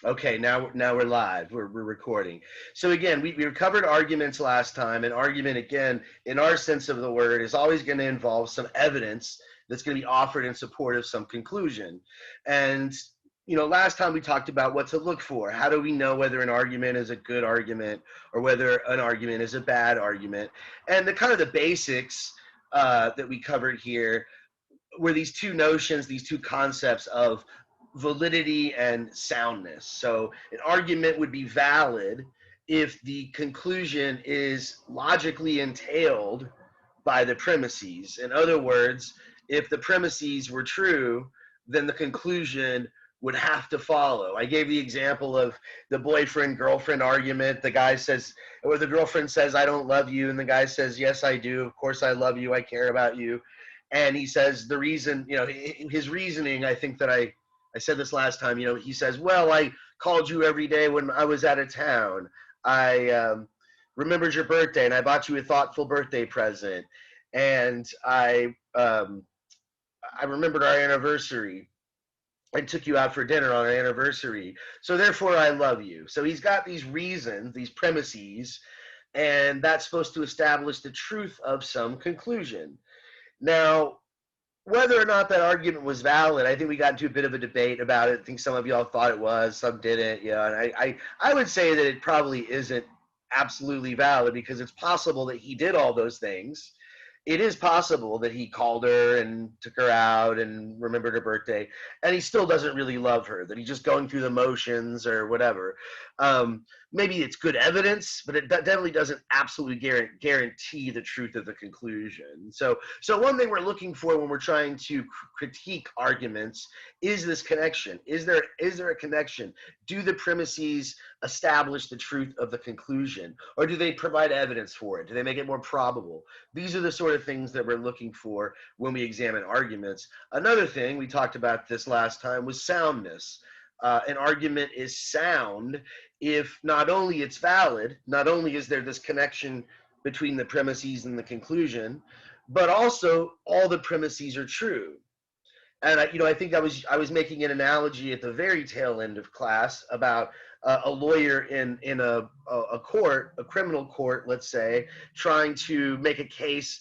Okay, now we're live. We're recording. So again, we covered arguments last time. An argument, again, in our sense of the word, is always going to involve some evidence that's going to be offered in support of some conclusion. And last time we talked about what to look for. How do we know whether an argument is a good argument or whether an argument is a bad argument? And the kind of the basics that we covered here were these two notions, these two concepts of validity and soundness. So an argument would be valid if the conclusion is logically entailed by the premises. In other words, if the premises were true, then the conclusion would have to follow. I gave the example of the boyfriend-girlfriend argument. The guy says, or the girlfriend says, I don't love you, and the guy says, yes, I do. Of course I love you. I care about you. And he says the reason, his reasoning, I think that I said this last time, he says, well, I called you every day when I was out of town. I remembered your birthday and I bought you a thoughtful birthday present. And I remembered our anniversary. I took you out for dinner on our anniversary. So therefore I love you. So he's got these reasons, these premises, and that's supposed to establish the truth of some conclusion. Now, whether or not that argument was valid, I think we got into a bit of a debate about it. I think some of y'all thought it was, some didn't. And I would say that it probably isn't absolutely valid because it's possible that he did all those things. It is possible that he called her and took her out and remembered her birthday, and he still doesn't really love her, that he's just going through the motions or whatever. Maybe it's good evidence, but it definitely doesn't absolutely guarantee the truth of the conclusion. So one thing we're looking for when we're trying to critique arguments is this connection. Is there a connection? Do the premises establish the truth of the conclusion, or do they provide evidence for it? Do they make it more probable? These are the sort of things that we're looking for when we examine arguments. Another thing, we talked about this last time, was soundness. An argument is sound if not only it's valid, not only is there this connection between the premises and the conclusion, but also all the premises are true. And I think I was making an analogy at the very tail end of class about a lawyer in a court, a criminal court, let's say, trying to make a case.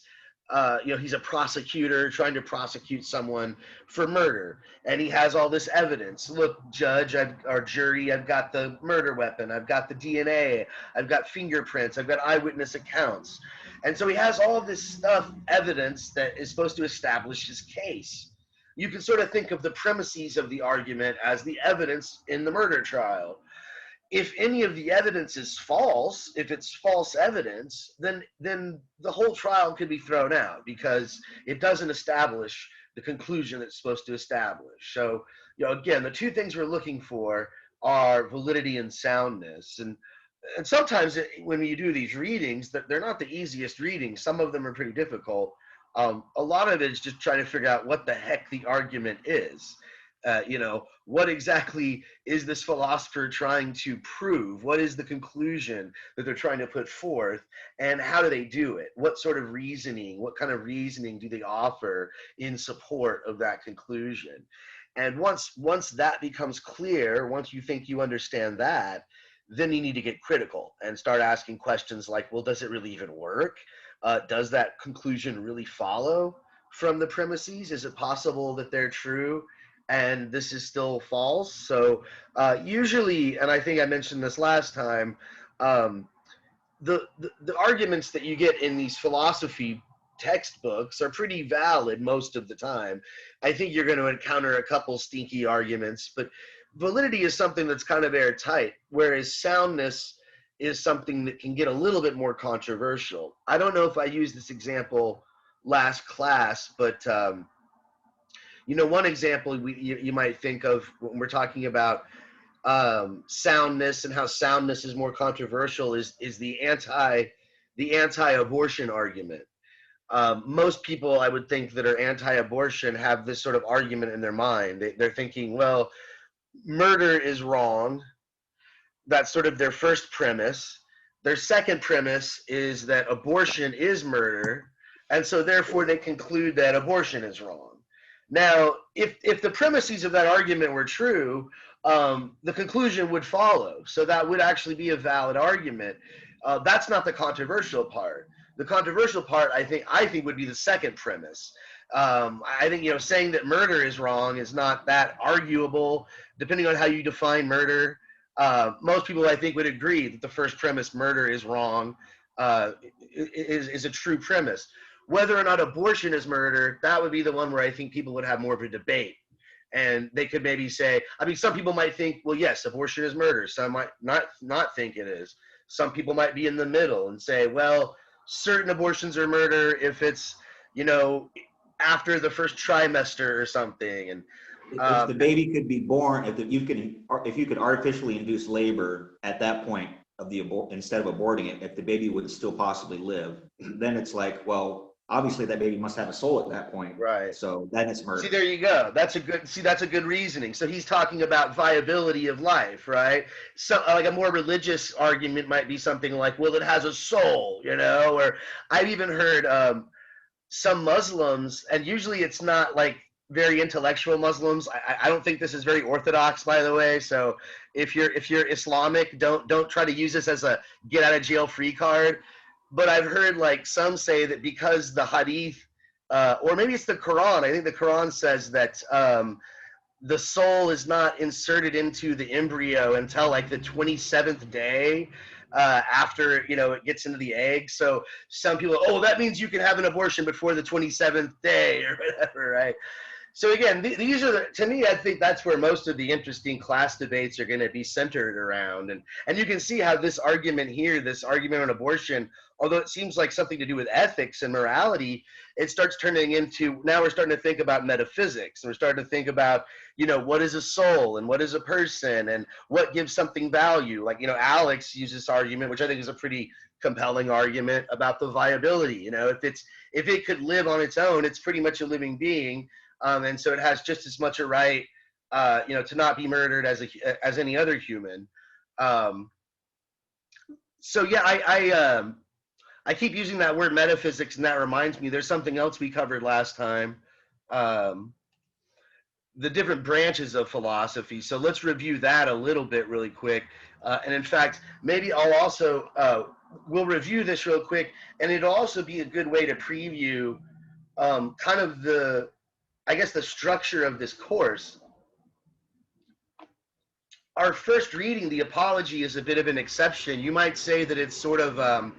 He's a prosecutor trying to prosecute someone for murder, and he has all this evidence. Look, judge, or jury, I've got the murder weapon, I've got the DNA, I've got fingerprints, I've got eyewitness accounts, and so he has all this stuff, evidence that is supposed to establish his case. You can sort of think of the premises of the argument as the evidence in the murder trial. If any of the evidence is false, if it's false evidence, then the whole trial could be thrown out because it doesn't establish the conclusion it's supposed to establish. So, again, the two things we're looking for are validity and soundness. And sometimes when you do these readings, they're not the easiest readings. Some of them are pretty difficult. A lot of it is just trying to figure out what the heck the argument is. What exactly is this philosopher trying to prove? What is the conclusion that they're trying to put forth? And how do they do it? What sort of reasoning, what kind of reasoning do they offer in support of that conclusion? And once that becomes clear, once you think you understand that, then you need to get critical and start asking questions like, well, does it really even work? Does that conclusion really follow from the premises? Is it possible that they're true and this is still false? So usually, and I think I mentioned this last time, the arguments that you get in these philosophy textbooks are pretty valid most of the time. I think you're going to encounter a couple stinky arguments, but validity is something that's kind of airtight, whereas soundness is something that can get a little bit more controversial. I don't know if I used this example last class, but one example you might think of when we're talking about soundness and how soundness is more controversial is the anti-abortion argument. Most people, I would think, that are anti-abortion have this sort of argument in their mind. They're thinking, well, murder is wrong. That's sort of their first premise. Their second premise is that abortion is murder, and so therefore they conclude that abortion is wrong. Now, if the premises of that argument were true, the conclusion would follow. So that would actually be a valid argument. That's not the controversial part. The controversial part, I think would be the second premise. I think, saying that murder is wrong is not that arguable, depending on how you define murder. Most people, I think, would agree that the first premise, murder is wrong, is a true premise. Whether or not abortion is murder, that would be the one where I think people would have more of a debate. And they could maybe say, I mean, some people might think, well, yes, abortion is murder. Some might not think it is. Some people might be in the middle and say, well, certain abortions are murder if it's, after the first trimester or something. And if the baby could be born, if you could artificially induce labor at that point of the instead of aborting it, if the baby would still possibly live, then it's like, well, obviously that baby must have a soul at that point. Right. So then it's murder. See, there you go. That's a good reasoning. So he's talking about viability of life, right? So like a more religious argument might be something like, well, it has a soul, or I've even heard some Muslims, and usually it's not like very intellectual Muslims. I don't think this is very orthodox, by the way. So if you're Islamic, don't try to use this as a get out of jail free card. But I've heard like some say that because the hadith, or maybe it's the Quran, I think the Quran says that the soul is not inserted into the embryo until like the 27th day after, it gets into the egg. So some people, that means you can have an abortion before the 27th day or whatever, right? So again, these are to me, I think that's where most of the interesting class debates are going to be centered around. And you can see how this argument here, this argument on abortion, although it seems like something to do with ethics and morality, it starts turning into, now we're starting to think about metaphysics. And we're starting to think about, what is a soul and what is a person and what gives something value. Like, Alex used this argument, which I think is a pretty compelling argument about the viability. If it could live on its own, it's pretty much a living being. And so it has just as much a right, to not be murdered as any other human. So yeah, I keep using that word metaphysics, and that reminds me, there's something else we covered last time, the different branches of philosophy. So let's review that a little bit really quick. And in fact, maybe I'll also, we'll review this real quick, and it'll also be a good way to preview kind of the structure of this course. Our first reading, the Apology, is a bit of an exception. You might say that it's sort of,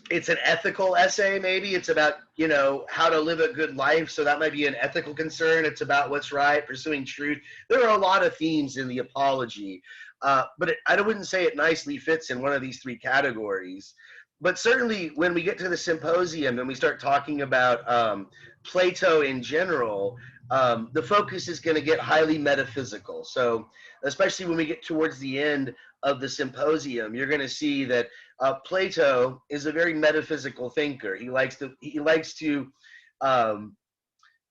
it's an ethical essay, maybe. It's about, how to live a good life. So that might be an ethical concern. It's about what's right, pursuing truth. There are a lot of themes in the Apology, but I wouldn't say it nicely fits in one of these three categories. But certainly when we get to the Symposium and we start talking about Plato in general, the focus is going to get highly metaphysical. So especially when we get towards the end of the Symposium, you're going to see that Plato is a very metaphysical thinker. He likes to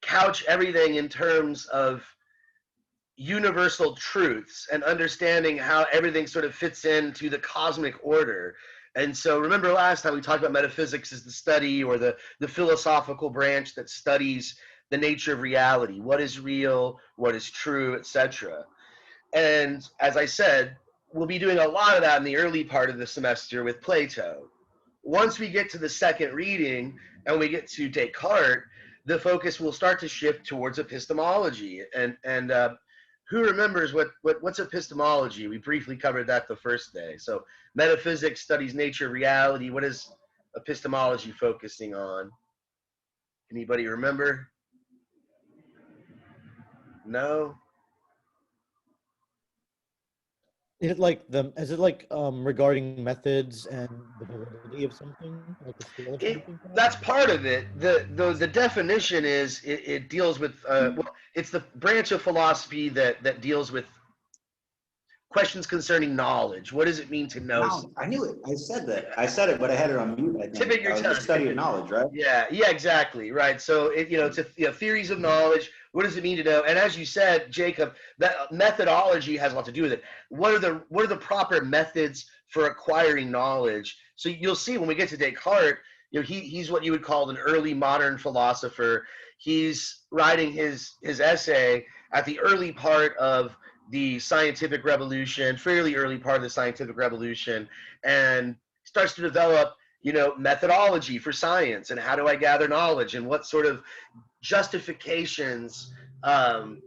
couch everything in terms of universal truths and understanding how everything sort of fits into the cosmic order. And so remember last time we talked about metaphysics as the study or the philosophical branch that studies the nature of reality, what is real, what is true, etc. And as I said, we'll be doing a lot of that in the early part of the semester with Plato. Once we get to the second reading and we get to Descartes, the focus will start to shift towards epistemology. And who remembers what's epistemology? We briefly covered that the first day. So metaphysics studies nature of reality. What is epistemology focusing on? Anybody remember? No? Is it like regarding methods and the validity of something, like a school of something? That's part of it. The definition is it deals with it's the branch of philosophy that deals with questions concerning knowledge. What does it mean to know? I knew it. I said it, but I had it on mute. I think. Tip it your tongue. The study of knowledge, right? Yeah, exactly, right. So it's theories of knowledge. What does it mean to know? And as you said, Jacob, that methodology has a lot to do with it. What are the proper methods for acquiring knowledge? So you'll see when we get to Descartes, he's what you would call an early modern philosopher. He's writing his essay at the early part of the scientific revolution, fairly early part of the scientific revolution, and starts to develop, methodology for science and how do I gather knowledge and what sort of justifications um,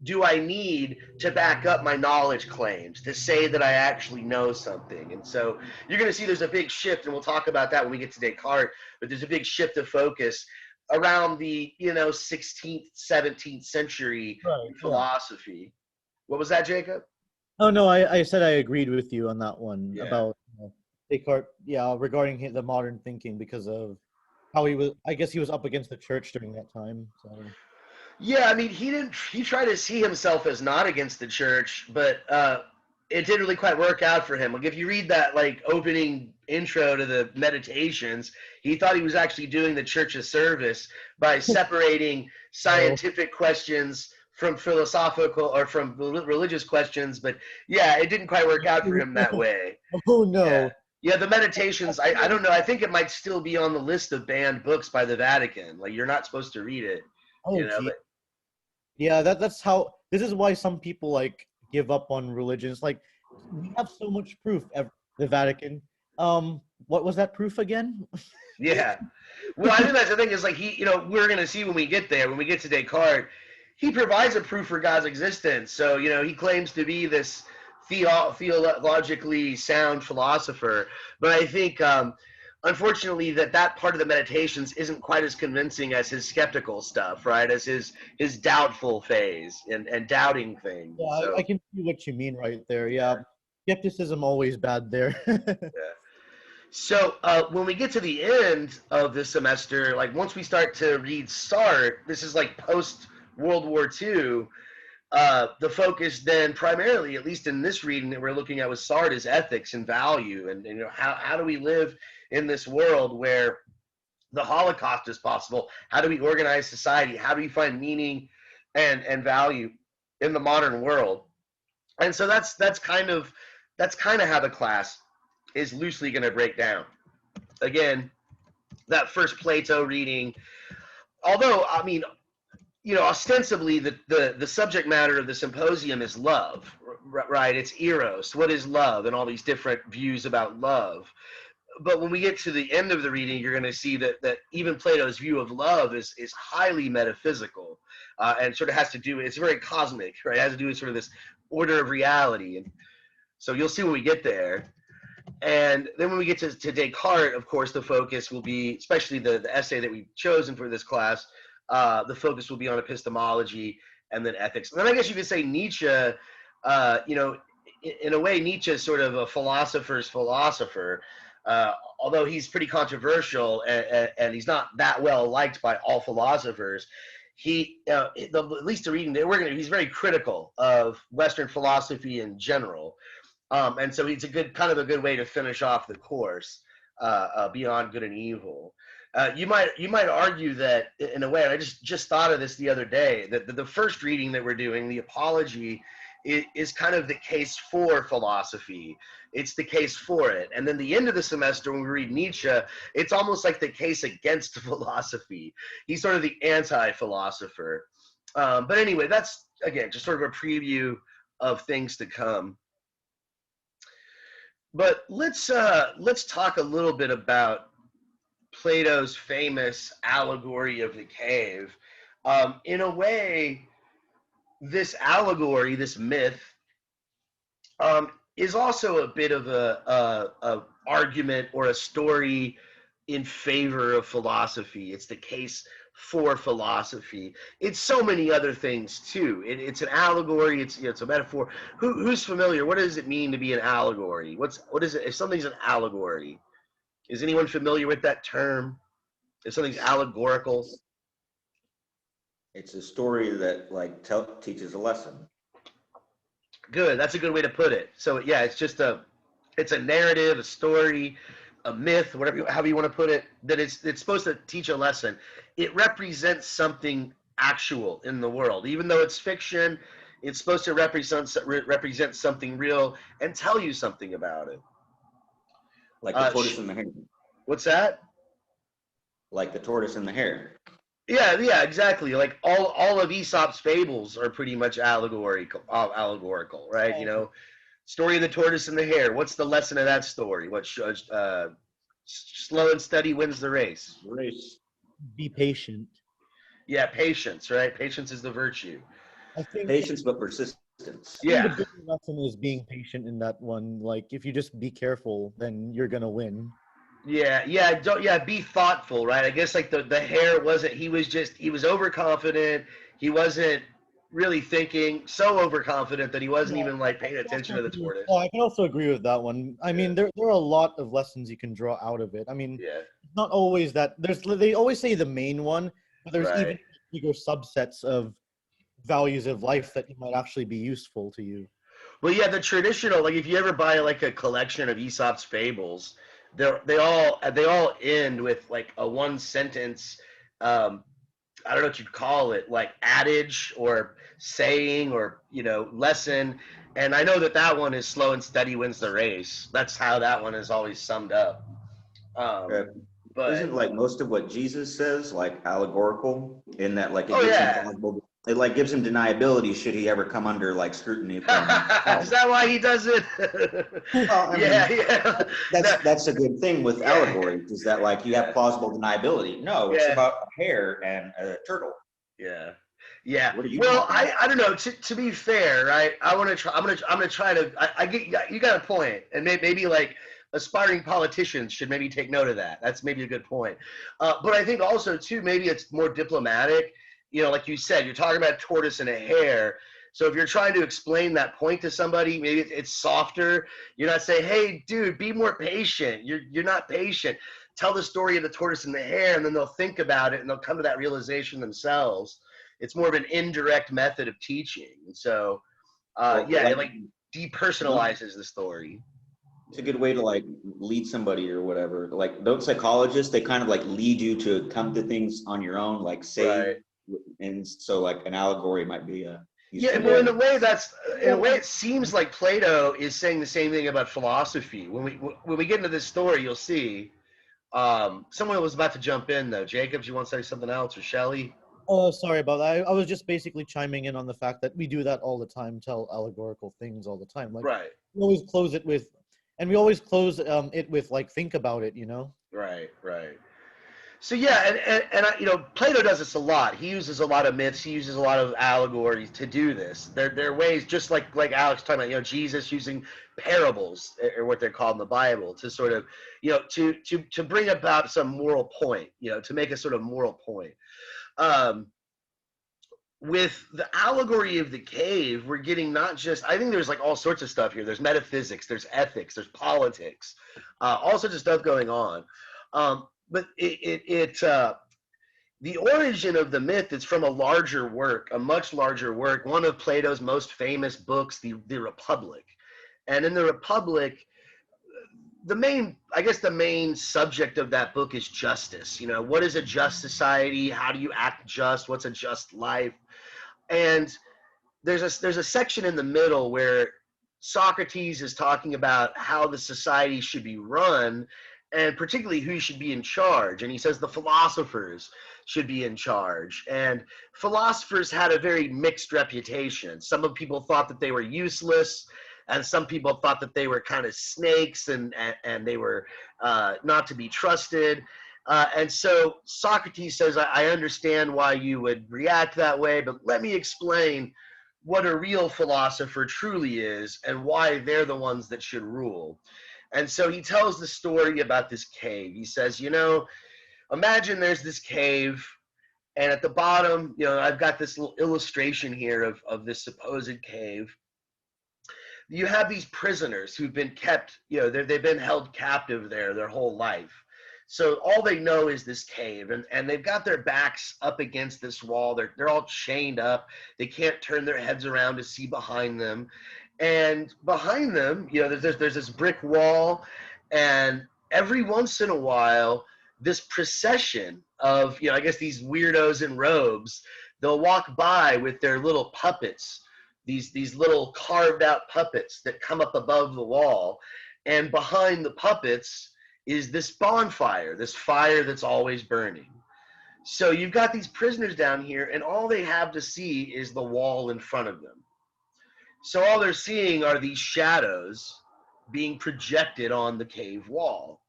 do I need to back up my knowledge claims to say that I actually know something? And so you're going to see there's a big shift, and we'll talk about that when we get to Descartes, but there's a big shift of focus around the, 16th, 17th century Right. philosophy. What was that, Jacob? Oh no, I said I agreed with you on that one Yeah. about Descartes. Yeah, regarding the modern thinking because of how he was. I guess he was up against the church during that time. So. Yeah, I mean, he tried to see himself as not against the church, but it didn't really quite work out for him. Like, if you read that, like, opening intro to the Meditations, he thought he was actually doing the church a service by separating scientific questions from philosophical or from religious questions. But yeah, it didn't quite work out for him that way. Oh no. Yeah, the Meditations, I don't know. I think it might still be on the list of banned books by the Vatican. Like, you're not supposed to read it. Oh, But yeah, that's how. This is why some people like give up on religions. Like, we have so much proof. The Vatican. What was that proof again? yeah. Well, I think that's the thing is like we're going to see when we get there, when we get to Descartes, he provides a proof for God's existence. So, he claims to be this theologically sound philosopher. But I think, unfortunately, that part of the Meditations isn't quite as convincing as his skeptical stuff, right? As his doubtful phase and doubting things. Yeah, So, I can see what you mean right there. Yeah, skepticism always bad there. yeah. So when we get to the end of the semester, like once we start to read Sartre, this is like post World War II. The focus then primarily, at least in this reading that we're looking at with Sartre, is ethics and value, and how do we live in this world where the Holocaust is possible? How do we organize society? How do we find meaning and value in the modern world? And so that's kind of how the class is loosely going to break down. Again, that first Plato reading, although I mean, ostensibly the subject matter of the symposium is love, right? It's eros. What is love? And all these different views about love. But when we get to the end of the reading, you're going to see that even Plato's view of love is highly metaphysical, and sort of has to do. It's very cosmic, right? It has to do with sort of this order of reality, and so you'll see when we get there. And then when we get to Descartes, of course, the focus will be, especially the essay that we've chosen for this class, the focus will be on epistemology and then ethics. And then I guess you could say Nietzsche, in a way, Nietzsche is sort of a philosopher's philosopher, although he's pretty controversial and he's not that well liked by all philosophers. At least the reading that he's very critical of Western philosophy in general. And so it's a good way to finish off the course, beyond good and evil. You might argue that in a way, and I just thought of this the other day, that the first reading that we're doing, the Apology, is kind of the case for philosophy. It's the case for it. And then the end of the semester, when we read Nietzsche, it's almost like the case against philosophy. He's sort of the anti-philosopher. But anyway, that's, again, just sort of a preview of things to come. But let's talk a little bit about Plato's famous allegory of the cave. In a way, this allegory, this myth, is also a bit of a argument or a story in favor of philosophy. It's the case for philosophy. It's so many other things too. It's an allegory. It's a metaphor. Who's familiar? What does it mean to be an allegory? What is it? If something's an allegory, is anyone familiar with that term? If something's allegorical, It's a story that teaches a lesson. Good. That's a good way to put it. So yeah, it's a narrative, a story, a myth, however you want to put it. That it's supposed to teach a lesson. It represents something actual in the world, even though it's fiction. It's supposed to represent something real and tell you something about it. Like the tortoise and the hare. What's that? Like the tortoise and the hare. Yeah, exactly. Like all of Aesop's fables are pretty much allegorical, right? You know, story of the tortoise and the hare. What's the lesson of that story? Slow and steady wins the race. Race. Be patient. Yeah, patience, right? Patience is the virtue. I think Patience but persistence. the Yeah, bigger lesson is being patient in that one. Like, if you just be careful, then you're gonna win. yeah. Be thoughtful, right? I guess like the hare wasn't. He was overconfident. He wasn't really thinking. So overconfident that he wasn't Yeah, even like paying I can attention also to the agree. tortoise. Oh, I can also agree with that one. I Yeah, mean, there are a lot of lessons you can draw out of it. I mean, yeah, not always that. They always say the main one, but there's even right. bigger subsets of values of life that might actually be useful to you. Well, yeah, the traditional, like if you ever buy like a collection of Aesop's fables, they all end with like a one sentence, um, I don't know what you'd call it, like adage or saying or lesson. And I know that that one is slow and steady wins the race. That's how that one is always summed up. Uh, Um, but isn't like most of what Jesus says like allegorical in that like it oh gives him yeah, plausible, it like gives him deniability should he ever come under like scrutiny from is power. that why he does it? Well, I Yeah, mean, yeah, no, that's a good thing with yeah, allegories is that like you have yeah, plausible deniability. No, it's yeah. about a hare and a turtle. Yeah. Yeah. What are you Well, talking about? I don't know. To be fair, right? I want to try. I'm gonna try to. I get you got a point, and maybe like aspiring politicians should maybe take note of that. That's maybe a good point. But I think also too maybe it's more diplomatic. You know, like you said, you're talking about a tortoise and a hare. So if you're trying to explain that point to somebody, maybe it's softer. You're not saying, "Hey, dude, be more patient." You're not patient. Tell the story of the tortoise and the hare, and then they'll think about it and they'll come to that realization themselves. It's more of an indirect method of teaching. And so, Well, yeah, like it like don't, depersonalizes the story. it's a good way to like lead somebody or whatever. Like don't psychologists, they kind of like lead you to come to things on your own, like Right. say, and so like an allegory might be a Yeah, useful well, way. in a way, it seems like Plato is saying the same thing about philosophy. When we get into this story, you'll see. Someone was about to jump in though. Jacobs, you want to say something else, or Shelley? Oh, sorry about that. I was just basically chiming in on the fact that we do that all the time, tell allegorical things all the time. Like, Right, we always close it with, and we always close it with like, think about it, right. So yeah, and Plato does this a lot. He uses a lot of myths. He uses a lot of allegories to do this. They're ways, just like Alex talking about, Jesus using parables, or what they're called in the Bible, to sort of, to bring about some moral point, to make a sort of moral point. Um, with the allegory of the cave, we're getting not just, I think there's like all sorts of stuff here. There's metaphysics, there's ethics, there's politics, all sorts of stuff going on. But the origin of the myth is from a larger work, a much larger work, one of Plato's most famous books, the Republic. And in the Republic, the main subject of that book is justice. What is a just society? How do you act just? What's a just life? And there's a section in the middle where Socrates is talking about how the society should be run, and particularly who should be in charge. And he says the philosophers should be in charge. And philosophers had a very mixed reputation. Some people thought that they were useless, and some people thought that they were kind of snakes, and they were not to be trusted. And so Socrates says, I understand why you would react that way, but let me explain what a real philosopher truly is and why they're the ones that should rule. And so he tells the story about this cave. He says, imagine there's this cave, and at the bottom, I've got this little illustration here of this supposed cave. You have these prisoners who've been kept, they've been held captive there their whole life. So all they know is this cave, and they've got their backs up against this wall. They're all chained up. They can't turn their heads around to see behind them. And behind them, there's this brick wall, and every once in a while, this procession of, I guess these weirdos in robes, they'll walk by with their little puppets, these little carved out puppets that come up above the wall, and behind the puppets is this bonfire, this fire that's always burning. So you've got these prisoners down here, and all they have to see is the wall in front of them. So all they're seeing are these shadows being projected on the cave wall.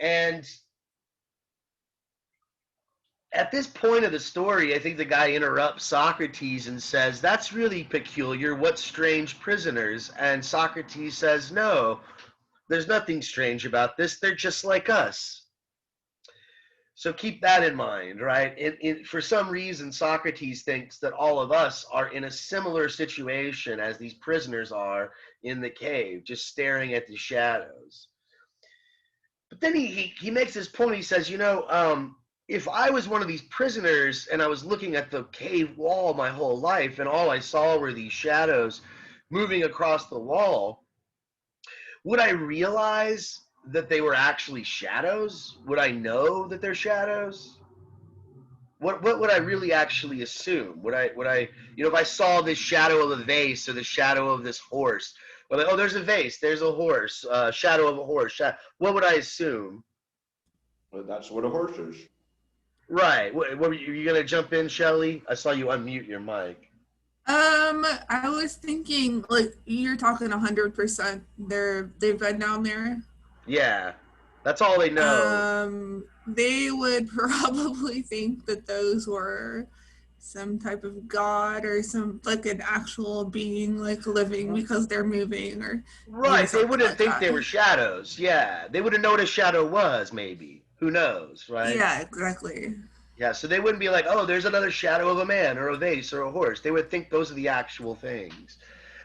And at this point of the story, I think the guy interrupts Socrates and says, "That's really peculiar. What strange prisoners?" And Socrates says, "No, there's nothing strange about this. They're just like us." So keep that in mind, right? For some reason, Socrates thinks that all of us are in a similar situation as these prisoners are in the cave, just staring at the shadows. But then he makes this point. He says, if I was one of these prisoners and I was looking at the cave wall my whole life and all I saw were these shadows moving across the wall, would I realize that they were actually shadows? Would I know that they're shadows? What would I really actually assume? Would I if I saw this shadow of a vase or the shadow of this horse, well, oh, there's a vase, there's a horse, shadow of a horse. What would I assume? Well, that's what a horse is. Right. What were you gonna jump in, Shelley? I saw you unmute your mic. I was thinking, like, you're talking 100%. They've been down there. Yeah, that's all they know. They would probably think that those were some type of god or some, like, an actual being, like, living because they're moving or Right. They wouldn't like think that. they were shadows. Yeah, they wouldn't know what a shadow was. Maybe. Who knows? Right. Yeah, exactly. Yeah, so they wouldn't be like, oh, there's another shadow of a man or a vase or a horse. They would think those are the actual things.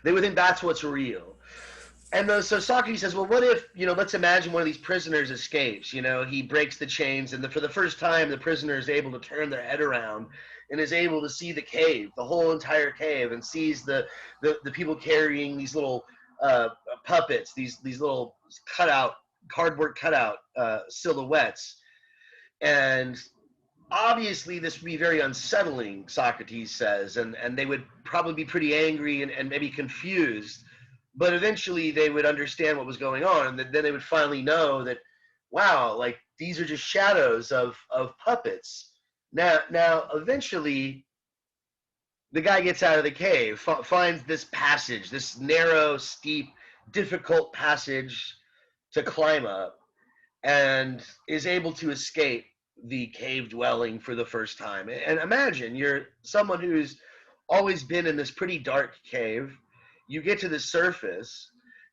They would think that's what's real. And so Socrates says, well, what if, let's imagine one of these prisoners escapes. He breaks the chains, and for the first time, the prisoner is able to turn their head around and is able to see the cave, the whole entire cave, and sees the people carrying these little puppets, these little cardboard cutout silhouettes. And obviously this would be very unsettling, Socrates says, and they would probably be pretty angry and maybe confused, but eventually they would understand what was going on, and then they would finally know that, wow, like these are just shadows of puppets. Now eventually the guy gets out of the cave, finds this passage, this narrow, steep, difficult passage to climb up, and is able to escape the cave dwelling for the first time. And imagine you're someone who's always been in this pretty dark cave. You get to the surface,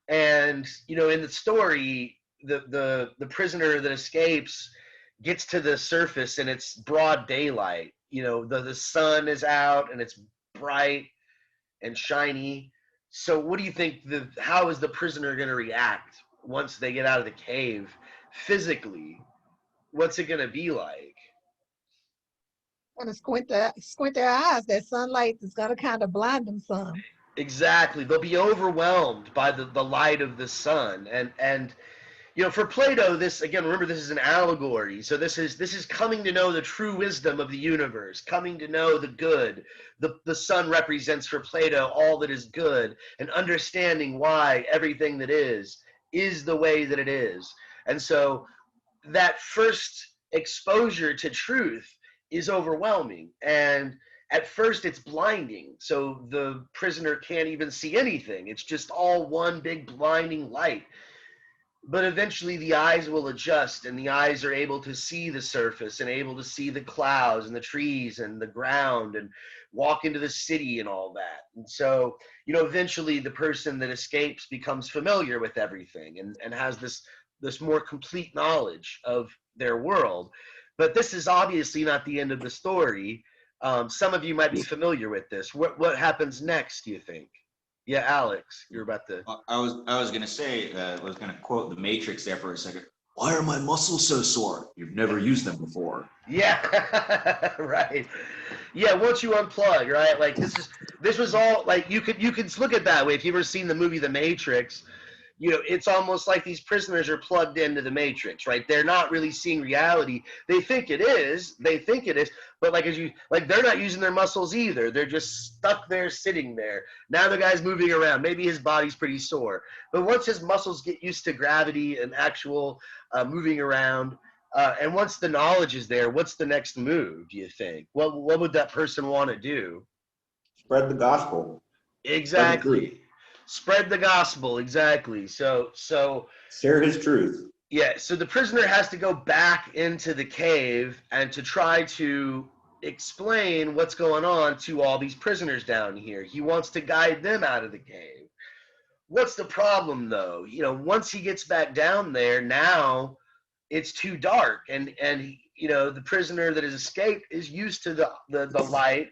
and in the story, the prisoner that escapes gets to the surface and it's broad daylight. The sun is out and it's bright and shiny. So what do you think, how is the prisoner going to react once they get out of the cave physically? What's it going to be like? Gonna squint their eyes. That sunlight is gonna kind of blind them some. Exactly. They'll be overwhelmed by the light of the sun. And for Plato, this, again, remember, this is an allegory. So this is coming to know the true wisdom of the universe, coming to know the good. The sun represents for Plato all that is good, and understanding why everything that is the way that it is. And so that first exposure to truth is overwhelming, and at first it's blinding, so the prisoner can't even see anything. It's just all one big blinding light. But eventually the eyes will adjust, and the eyes are able to see the surface and able to see the clouds and the trees and the ground and walk into the city and all that. And so eventually the person that escapes becomes familiar with everything and has this more complete knowledge of their world. But this is obviously not the end of the story. Some of you might be familiar with this. What happens next, do you think? Yeah, Alex, you're about to. I was going to say, I was going to quote the Matrix there for a second. Why are my muscles so sore? You've never used them before. Yeah, right. Yeah, once you unplug, right? Like this was all, like, you could look at it that way. If you've ever seen the movie The Matrix, it's almost like these prisoners are plugged into the Matrix, right? They're not really seeing reality. They think it is, but they're not using their muscles either. They're just stuck there, sitting there. Now the guy's moving around. Maybe his body's pretty sore. But once his muscles get used to gravity and actual moving around, And once the knowledge is there, what's the next move, do you think? What would that person want to do? Spread the gospel. Exactly. Spread the gospel, exactly. So share his truth. yeah, so the prisoner has to go back into the cave and to try to explain what's going on to all these prisoners down here. He wants to guide them out of the cave. What's the problem, though? You know, once he gets back down there, now it's too dark, and you know, the prisoner that has escaped is used to the light,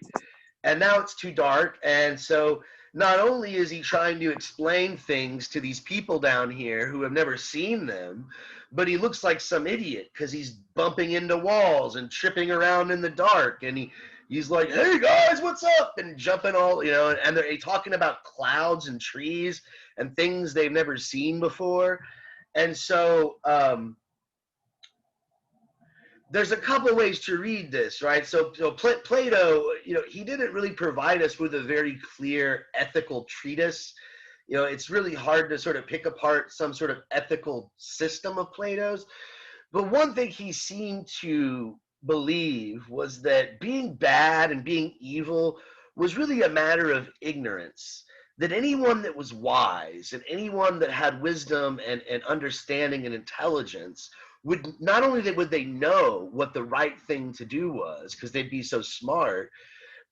and now it's too dark, and so not only is he trying to explain things to these people down here who have never seen them, but he looks like some idiot because he's bumping into walls and tripping around in the dark, and he's like, "Hey guys, what's up?" and jumping all, you know, and they're talking about clouds and trees and things they've never seen before. And so there's a couple ways to read this, right? So Plato, you know, he didn't really provide us with a very clear ethical treatise. You know, it's really hard to sort of pick apart some sort of ethical system of Plato's. But one thing he seemed to believe was that being bad and being evil was really a matter of ignorance. That anyone that was wise and anyone that had wisdom and understanding and intelligence would not only would they know what the right thing to do was because they'd be so smart,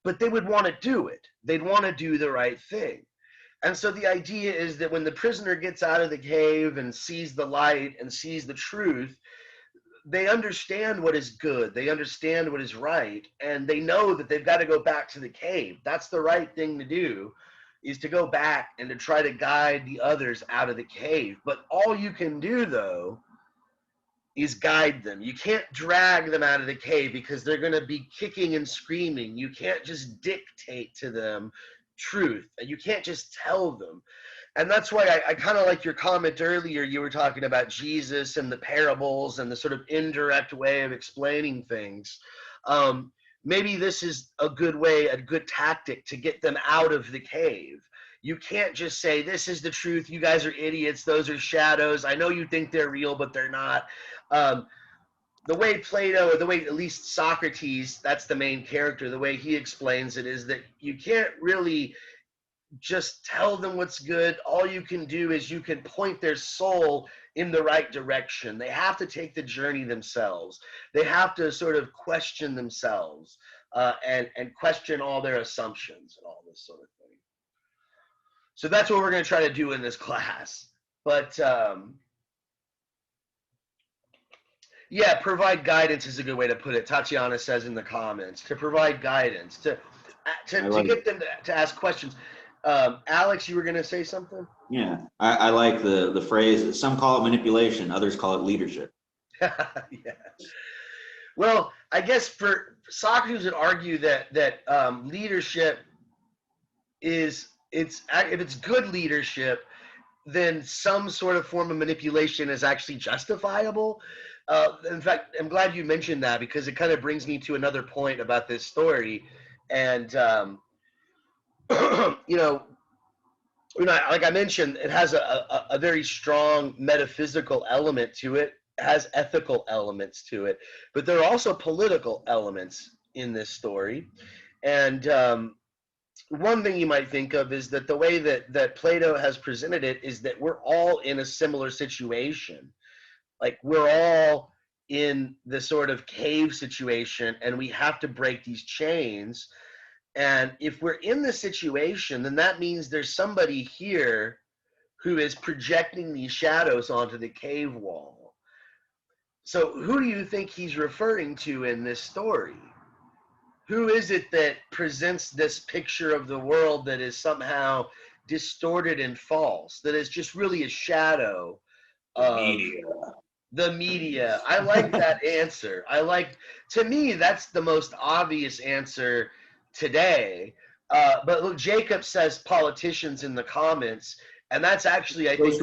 but they would want to do it. They'd want to do the right thing. And so the idea is that when the prisoner gets out of the cave and sees the light and sees the truth, they understand what is good. They understand what is right. And they know that they've got to go back to the cave. That's the right thing to do, is to go back and to try to guide the others out of the cave. But all you can do, though, is guide them. You can't drag them out of the cave because they're going to be kicking and screaming. You can't just dictate to them truth. You can't just tell them. And that's why I kind of like your comment earlier. You were talking about Jesus and the parables and the sort of indirect way of explaining things. Maybe this is a good way, a good tactic to get them out of the cave. You can't just say, this is the truth, you guys are idiots, those are shadows, I know you think they're real, but they're not. The way Plato, or the way at least Socrates, that's the main character, the way he explains it is that you can't really just tell them what's good. All you can do is you can point their soul in the right direction. They have to take the journey themselves. They have to sort of question themselves and question all their assumptions and all this sort of thing. So that's what we're going to try to do in this class. But yeah, provide guidance is a good way to put it. Tatiana says in the comments, to provide guidance, to get them to ask questions. Alex, you were going to say something? Yeah, I like the phrase that some call it manipulation, others call it leadership. Yeah. Well, I guess for Socrates would argue that leadership is, if it's good leadership, then some sort of form of manipulation is actually justifiable. In fact, I'm glad you mentioned that because it kind of brings me to another point about this story. And, you know, like I mentioned, it has a very strong metaphysical element to it. It has ethical elements to it. But there are also political elements in this story. And one thing you might think of is that the way that Plato has presented it is that we're all in a similar situation. Like we're all in the sort of cave situation and we have to break these chains. And if we're in the situation, then that means there's somebody here who is projecting these shadows onto the cave wall. So who do you think he's referring to in this story? Who is it that presents this picture of the world that is somehow distorted and false, that is just really a shadow of the media? I like that answer. To me, that's the most obvious answer today. But look, Jacob says politicians in the comments, and that's actually, I think,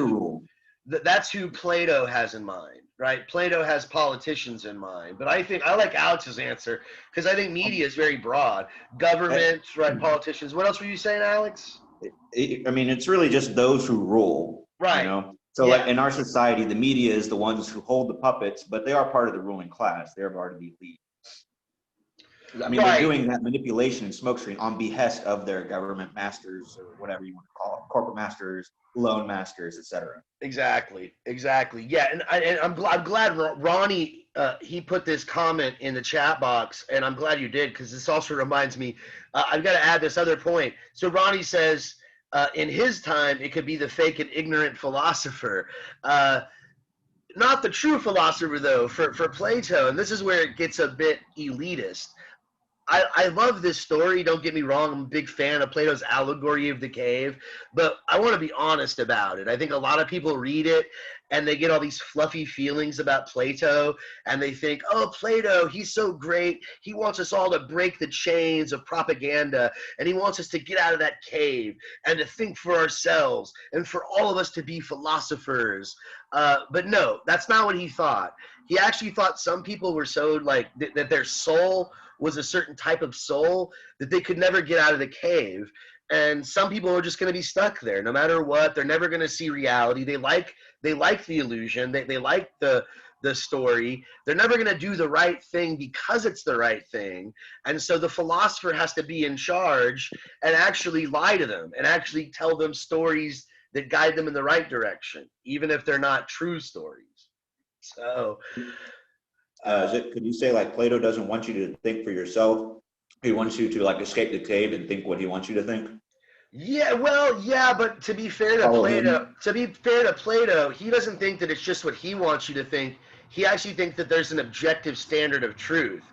that's who Plato has in mind, right? Plato has politicians in mind. But I like Alex's answer because I think media is very broad. Government, right? Politicians. What else were you saying, Alex? I mean, it's really just those who rule. Right. You know? So like in our society, the media is the ones who hold the puppets, but they are part of the ruling class. They're part of the elite. I mean, they're doing that manipulation and smokescreen on behest of their government masters or whatever you want to call it, corporate masters, loan masters, etc. Exactly. Yeah, and I'm glad Ronnie he put this comment in the chat box, and I'm glad you did, because this also reminds me. I've got to add this other point. So Ronnie says in his time it could be the fake and ignorant philosopher. Not the true philosopher though. For Plato, and this is where it gets a bit elitist. I love this story, don't get me wrong. I'm a big fan of Plato's Allegory of the Cave, but I want to be honest about it. I think a lot of people read it and they get all these fluffy feelings about Plato, and they think, oh, Plato, he's so great. He wants us all to break the chains of propaganda, and he wants us to get out of that cave and to think for ourselves and for all of us to be philosophers. But no, that's not what he thought. He actually thought some people were so like that their soul was a certain type of soul that they could never get out of the cave. And some people are just going to be stuck there no matter what. They're never going to see reality. They like the illusion. They like the story. They're never going to do the right thing because it's the right thing. And so the philosopher has to be in charge and actually lie to them and actually tell them stories that guide them in the right direction, even if they're not true stories. So could you say like Plato doesn't want you to think for yourself? He wants you to like escape the cave and think what he wants you to think? Yeah, well, yeah, but to be fair to Plato, he doesn't think that it's just what he wants you to think. He actually thinks that there's an objective standard of truth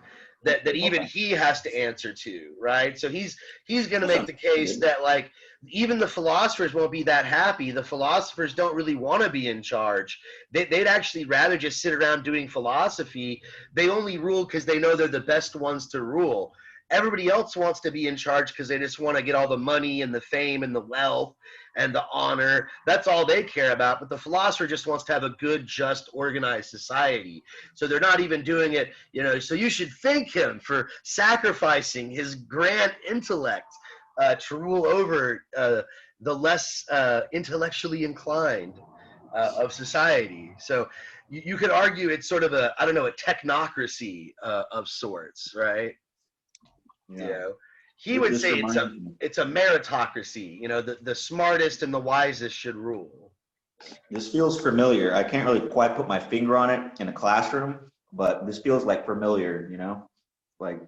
that even he has to answer to, right? So he's going to make the case that like even the philosophers won't be that happy. The philosophers don't really want to be in charge. They'd actually rather just sit around doing philosophy. They only rule because they know they're the best ones to rule. Everybody else wants to be in charge because they just want to get all the money and the fame and the wealth and the honor. That's all they care about. But the philosopher just wants to have a good, just, organized society. So they're not even doing it, so you should thank him for sacrificing his grand intellect to rule over the less intellectually inclined of society. So you could argue it's sort of a technocracy of sorts, right? Yeah. He would say it's a meritocracy. The smartest and the wisest should rule. This feels familiar. I can't really quite put my finger on it in a classroom, but this feels like familiar. Like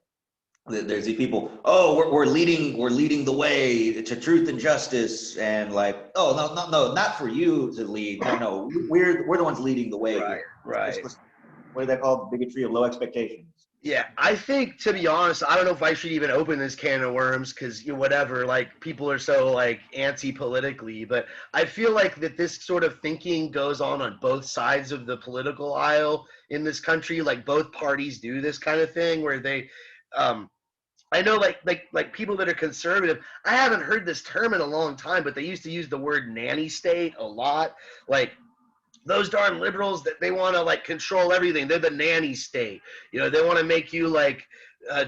there's these people. Oh, we're leading the way to truth and justice, and like, oh no, not for you to lead. No, we're the ones leading the way. Right. What do they call bigotry of low expectations? Yeah, I think, to be honest, I don't know if I should even open this can of worms because whatever, like people are so like anti-politically, but I feel like that this sort of thinking goes on both sides of the political aisle in this country. Like both parties do this kind of thing where they, I know like people that are conservative, I haven't heard this term in a long time, but they used to use the word nanny state a lot. Like, those darn liberals that they want to like control everything. They're the nanny state. They want to make you like